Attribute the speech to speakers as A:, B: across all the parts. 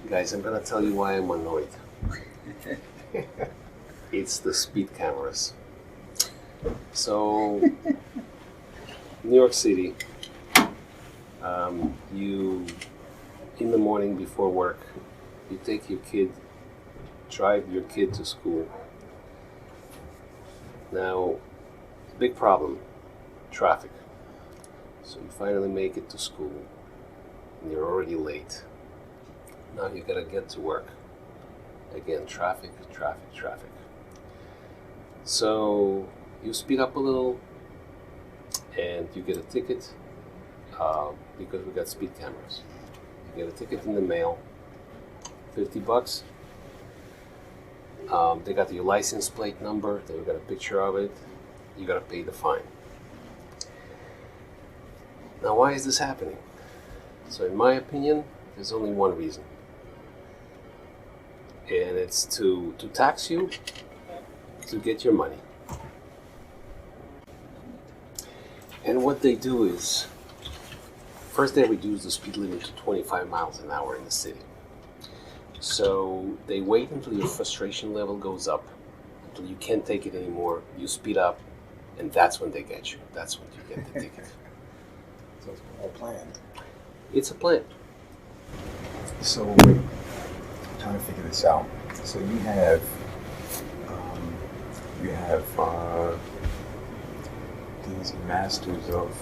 A: Guys, I'm gonna tell you why I'm annoyed. It's the speed cameras. So, New York City, you in the morning before work, you take your kid, drive your kid to school. Now, big problem, traffic. So you finally make it to school, and you're already late. Now you gotta get to work. Again, traffic, traffic, traffic. So you speed up a little, and you get a ticket because we got speed cameras. You get a ticket in the mail, $50. They got your license plate number. They got a picture of it. You gotta pay the fine. Now, why is this happening? So, in my opinion, there's only one reason, and it's to tax you to get your money. And what they do is, first they reduce the speed limit to 25 miles an hour in the city. So they wait until your frustration level goes up, until you can't take it anymore, you speed up, and that's when they get you. That's when you get the ticket.
B: So it's all planned.
A: It's a plan.
B: So wait, I'm trying to figure this out. So you have these masters of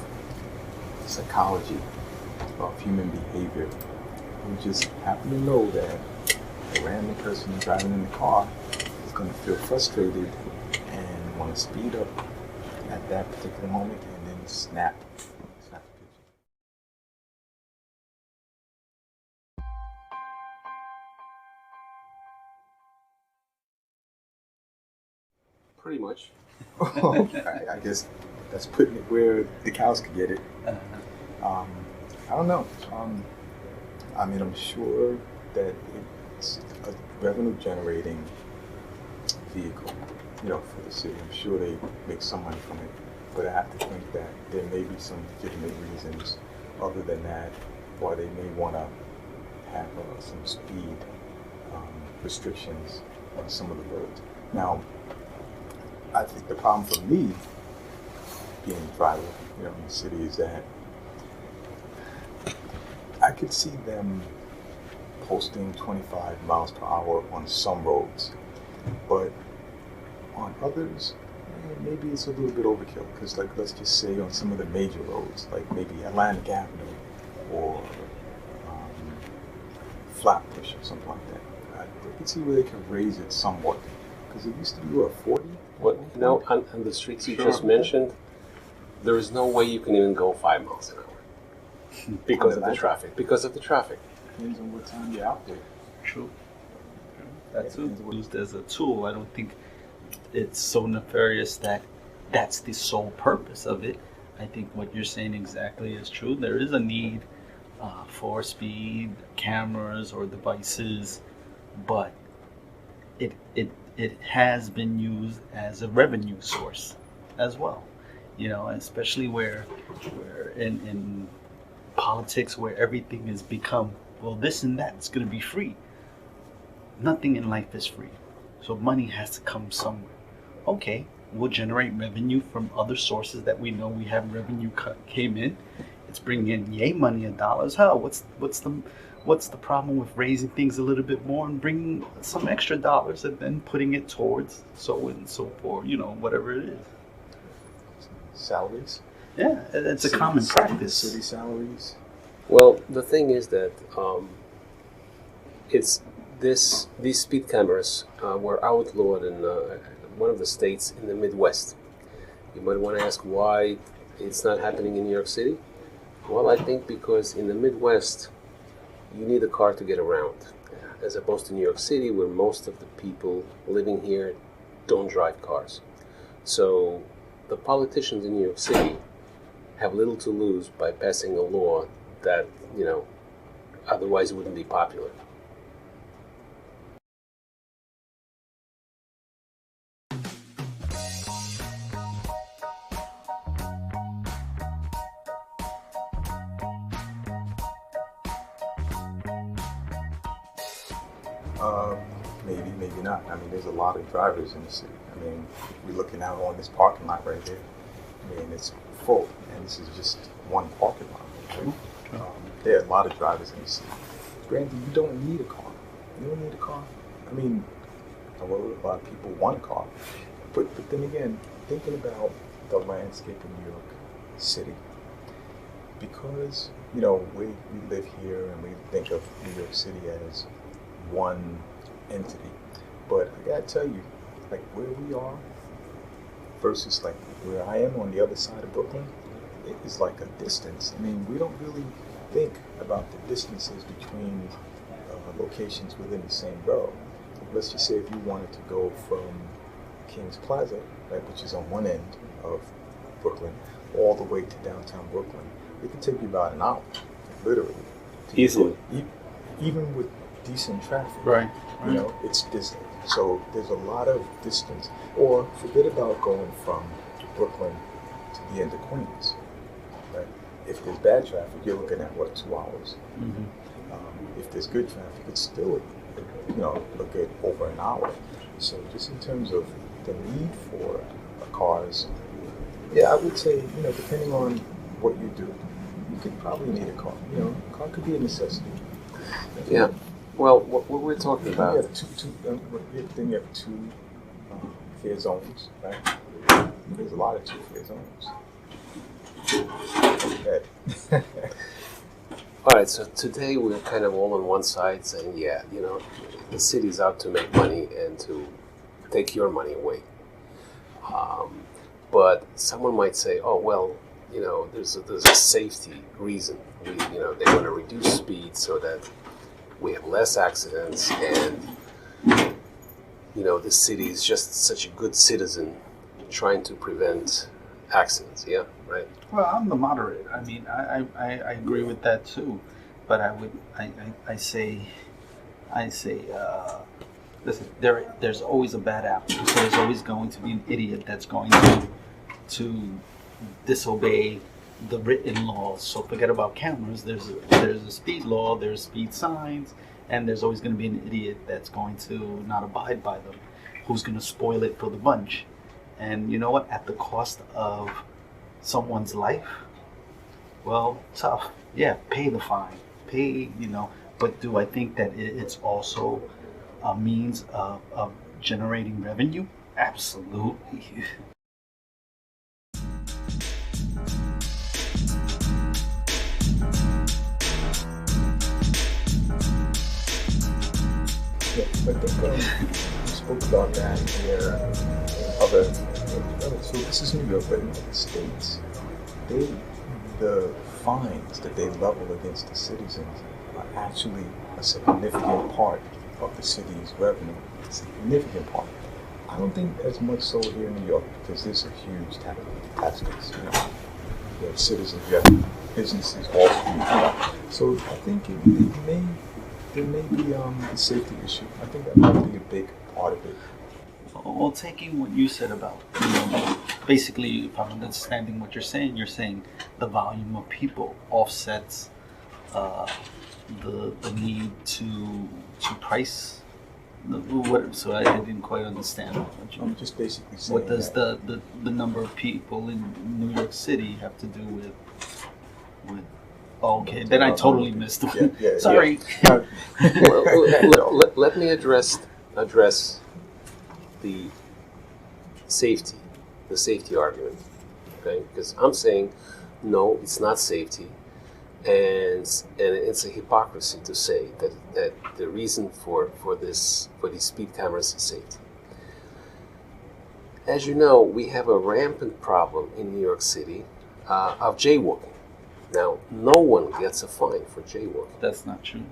B: psychology, of human behavior, who just happen to know that a random person driving in the car is going to feel frustrated and want to speed up at that particular moment and then snap the picture.
A: Pretty much.
B: I guess that's putting it where the cows could get it. I don't know. I mean, I'm sure that it's a revenue-generating vehicle, for the city. I'm sure they make some money from it, but I have to think that there may be some legitimate reasons other than that why they may want to have some speed restrictions on some of the roads. Now, I think the problem for me, being a driver, in the city, is that I could see them posting 25 miles per hour on some roads, but on others, maybe it's a little bit overkill. Because, let's just say on some of the major roads, like maybe Atlantic Avenue or Flatbush or something like that, I could see where they could raise it somewhat. Because it used to be, 40?
A: What, on the streets you just mentioned, there is no way you can even go 5 miles an hour because of the traffic. Because of the traffic.
B: Depends on what time you're out there.
C: True. That's used as a tool. I don't think it's so nefarious that that's the sole purpose of it. I think what you're saying exactly is true. There is a need for speed cameras or devices, but it has been used as a revenue source as well. Especially where in politics, where everything has become, well, this and that's going to be free. Nothing in life is free. So money has to come somewhere. Okay, we'll generate revenue from other sources that we know we have revenue came in. It's bringing in yay money in dollars. Hell, what's the problem with raising things a little bit more and bringing some extra dollars and then putting it towards so and so forth, whatever it is.
B: Salaries?
C: Yeah, it's a common practice.
B: City salaries?
A: Well, the thing is that these speed cameras were outlawed in one of the states in the Midwest. You might want to ask why it's not happening in New York City. Well, I think because in the Midwest, you need a car to get around, as opposed to New York City, where most of the people living here don't drive cars. So the politicians in New York City have little to lose by passing a law that, otherwise wouldn't be popular.
B: Um, maybe, maybe not. I mean, there's a lot of drivers in the city. I mean, we're looking out on this parking lot right here. I mean, it's full, and this is just one parking lot. Right? There are a lot of drivers in the city. Granted, you don't need a car. You don't need a car. I mean, well, a lot of people want a car. But then again, thinking about the landscape in New York City, because, you know, we live here and we think of New York City as one entity. But I gotta tell you, like where we are versus like where I am on the other side of Brooklyn, it is like a distance. I mean, we don't really think about the distances between locations within the same borough. Let's just say if you wanted to go from Kings Plaza, right, which is on one end of Brooklyn, all the way to downtown Brooklyn, it could take you about an hour, literally.
A: Easily.
B: Even with decent traffic.
C: Right.
B: You know, it's distant. So there's a lot of distance. Or forget about going from Brooklyn to the end of Queens. Right? If there's bad traffic, you're looking at what, 2 hours.
C: Mm-hmm.
B: If there's good traffic, it's still, you know, a good over an hour. So just in terms of the need for cars, yeah, I would say, you know, depending on what you do, you could probably need a car. You know, a car could be a necessity.
A: Yeah. Well, what we're talking
B: You
A: about.
B: have then you have two fare zones, right? There's a lot of two fare zones. Okay.
A: All right, so today we're kind of all on one side saying, yeah, you know, the city's out to make money and to take your money away. But someone might say, oh, well, you know, there's a safety reason. You know, they want to reduce speed so that we have less accidents, and, you know, the city is just such a good citizen trying to prevent accidents, yeah, right?
C: Well, I'm the moderate. I mean, I agree with that too, but I say, listen, there's always a bad apple. So there's always going to be an idiot that's going to disobey the written laws. So forget about cameras. There's a speed law. There's speed signs, and there's always going to be an idiot that's going to not abide by them, who's going to spoil it for the bunch. And you know what? At the cost of someone's life, well, tough. Yeah, pay the fine. Pay, you know. But do I think that it's also a means of generating revenue? Absolutely.
B: Yeah, I think we spoke about that where other, so this is New York, but in other states, the fines that they level against the citizens are actually a significant part of the city's revenue. A significant part. I don't think as much so here in New York because there's a huge tax base. You know, you have citizens, you have businesses, Wall Street. You know. So I think there may be a safety issue. I think that might be a big part of it.
C: Well, taking what you said about, you know, basically, if I'm understanding what you're saying the volume of people offsets the need to price. So I didn't quite understand what you.
B: I'm just basically saying.
C: What does the number of people in New York City have to do with? Oh, okay, then I totally missed it.
B: Yeah,
C: Sorry.
B: Yeah.
A: Let me address the safety argument, okay? Because I'm saying, no, it's not safety, and it's a hypocrisy to say that the reason for these speed cameras is safety. As you know, we have a rampant problem in New York City of jaywalking. Now, no one gets a fine for jaywalking.
C: That's not true.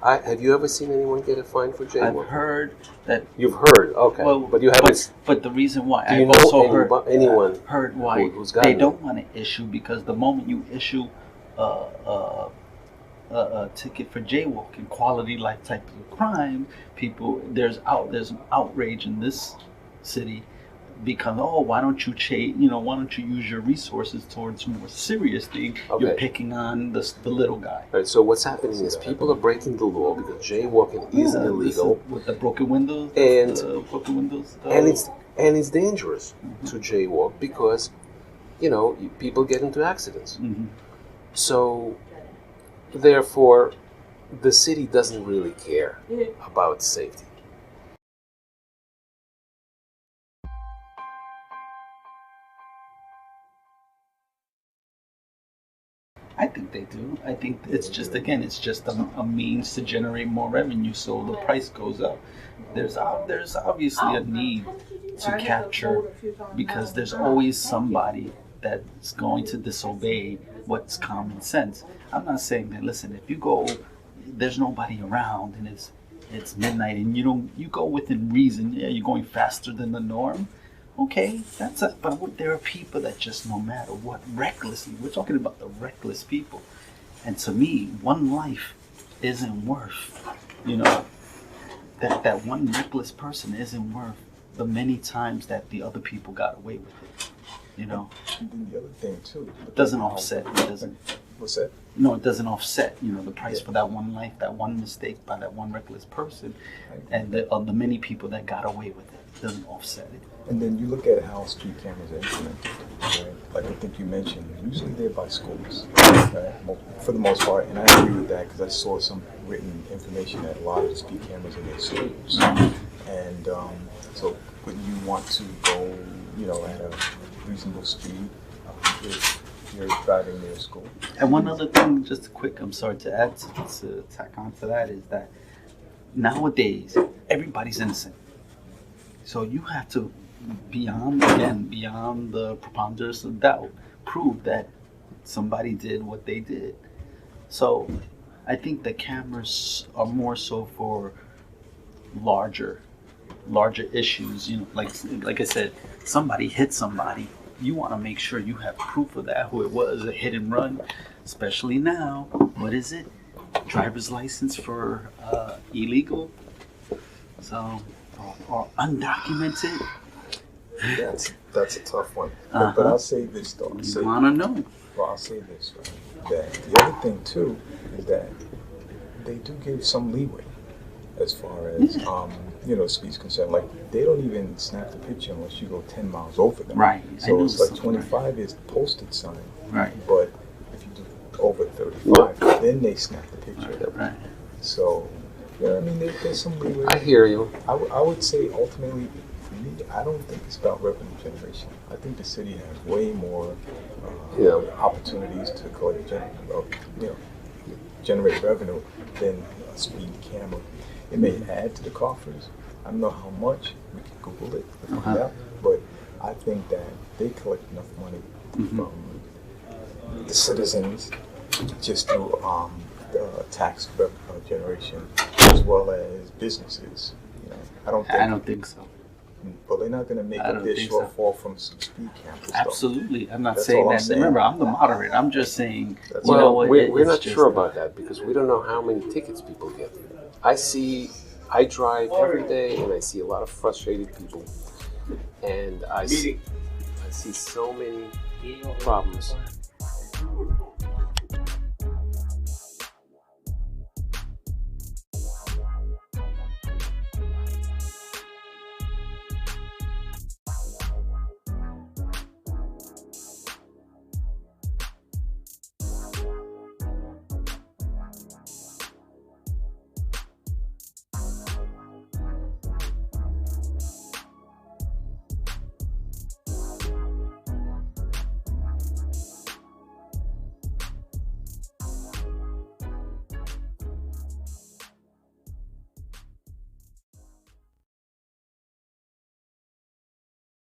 A: Have you ever seen anyone get a fine for jaywalking?
C: I've heard that.
A: You've heard, okay,
C: Well,
A: but you haven't.
C: But the reason why
A: Do you
C: I've
A: know
C: also
A: anyone
C: heard why
A: who's gotten
C: they don't want to issue, because the moment you issue a ticket for jaywalking, quality life type of crime, there's an outrage in this city become, oh, why don't you why don't you use your resources towards more serious thing?
A: Okay.
C: You're picking on the little guy.
A: Right, so what's happening is people are breaking the law because jaywalking is illegal,
C: With the broken windows,
A: and it's dangerous to jaywalk because people get into accidents.
C: Mm-hmm.
A: So therefore, the city doesn't really care about safety.
C: I think they do. I think it's just a means to generate more revenue, so the price goes up. There's obviously a need to capture, because there's always somebody that's going to disobey what's common sense. I'm not saying that. Listen, if you go, there's nobody around and it's midnight and you go within reason. Yeah, you're going faster than the norm. Okay, but there are people that just, no matter what, recklessly, we're talking about the reckless people. And to me, one life isn't worth, that one reckless person isn't worth the many times that the other people got away with it,
B: And then the other thing too,
C: It doesn't offset. It doesn't.
B: What's that?
C: No, it doesn't offset, the price for that one life, that one mistake by that one reckless person, and the many people that got away with it. It doesn't offset it.
B: And then you look at how street cameras are implemented, right? Like I think you mentioned, usually they're by schools, right? For the most part, and I agree with that because I saw some written information that a lot of the speed cameras in their schools. And so when you want to go, at a reasonable speed, if you're driving near school.
C: And one other thing, just quick, I'm sorry to add to tack on to that, is that nowadays everybody's innocent. So you have to, beyond the preponderance of doubt, prove that somebody did what they did. So I think the cameras are more so for larger issues. Like I said, somebody hit somebody. You want to make sure you have proof of that, who it was, a hit and run. Especially now, what is it? Driver's license for illegal. So. Or undocumented.
B: That's a tough one. But I'll say this though.
C: You wanna know?
B: Well, I'll say this, right? That the other thing too is that they do give some leeway as far as speed's concerned. Like they don't even snap the picture unless you go 10 miles over them.
C: Right.
B: So it's like 25 is posted sign.
C: Right.
B: But if you do over 35, then they snap the picture.
C: Right.
B: So. Yeah, I mean, there's some leeway.
A: I hear you.
B: I would say ultimately, for me, I don't think it's about revenue generation. I think the city has way more opportunities to collect, generate revenue than a speed camera. It may add to the coffers. I don't know how much. We can Google it to find out. But I think that they collect enough money from the citizens just through tax generation, as well as businesses. I don't think so. Well, they're not going to make up their shortfall from some speed cameras.
C: Absolutely, I'm not saying that. Remember, I'm the moderator. I'm just saying.
A: We're not sure about that because we don't know how many tickets people get. I drive every day, and I see a lot of frustrated people, and I see so many problems.